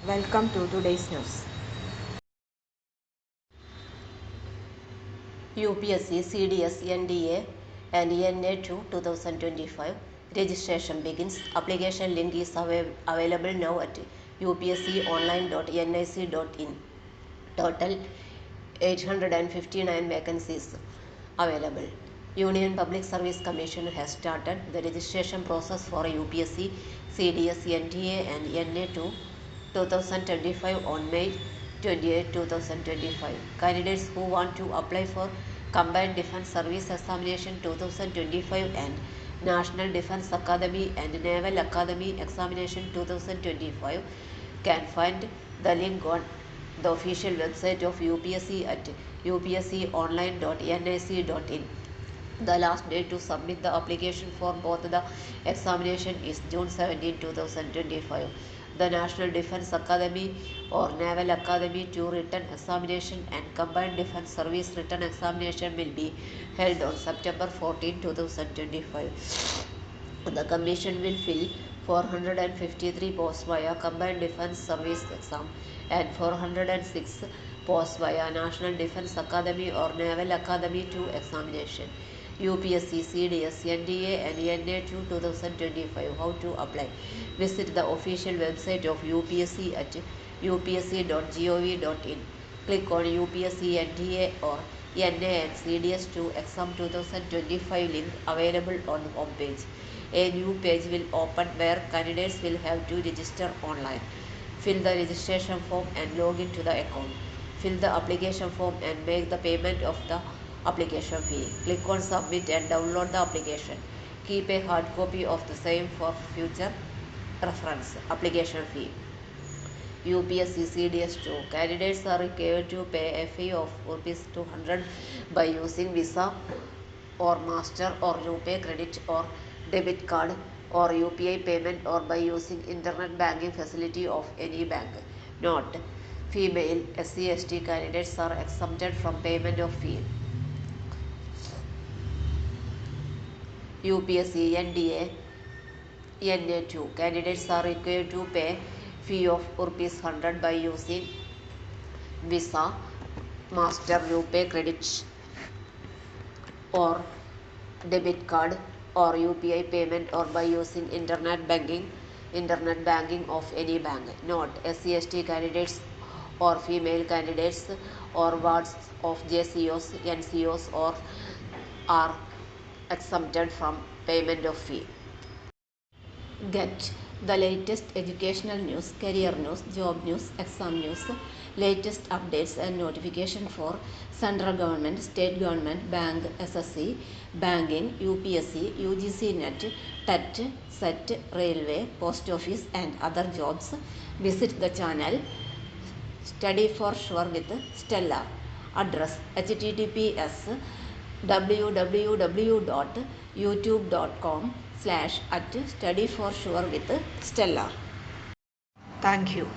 Welcome to today's news. UPSC CDS NDA and NA II 2025 registration begins. Application link is available now at upsconline.nic.in. Total 859 vacancies available. Union Public Service Commission has started the registration process for UPSC CDS NDA and NA II 2025 on May 28, 2025. Candidates who want to apply for Combined Defence Service Examination 2025 and National Defence Academy and Naval Academy Examination 2025 can find the link on the official website of UPSC at upsconline.nic.in. The last date to submit the application for both the examination is June 17, 2025. The National Defence Academy or Naval Academy 2 written examination and Combined Defence Service written examination will be held on September 14, 2025. The Commission will fill 453 posts via Combined Defence Service exam and 406 posts via National Defence Academy or Naval Academy 2 examination. UPSC CDS NDA and NA II 2025. How to apply? Visit the official website of UPSC at upsc.gov.in. Click on UPSC NDA or NA and CDS 2 Exam 2025 link available on the home page. A new page will open where candidates will have to register online. Fill the registration form and log into the account. Fill the application form and make the payment of the application fee. Click on submit and download the application. Keep a hard copy of the same for future reference. Application fee. UPSC CDS 2. Candidates are required to pay a fee of ₹200 by using Visa or Master or RuPay credit or debit card or UPI payment or by using internet banking facility of any bank. Note: female SC/ST candidates are exempted from payment of fee. UPSC NDA NA II candidates are required to pay fee of ₹100 by using Visa, Master, RuPay credit or debit card or UPI payment or by using internet banking of any bank. Note: SC/ST candidates or female candidates or wards of JCOs, NCOs or are exempted from payment of fee. Get the latest educational news, career news, job news, exam news, latest updates and notification for central government, state government, bank, SSC, banking, UPSC, UGC NET, TET, SET, railway, post office and other jobs. Visit the channel Study for Sure with Stella. Address: https://www.youtube.com/@studyforsure with Stella. Thank you.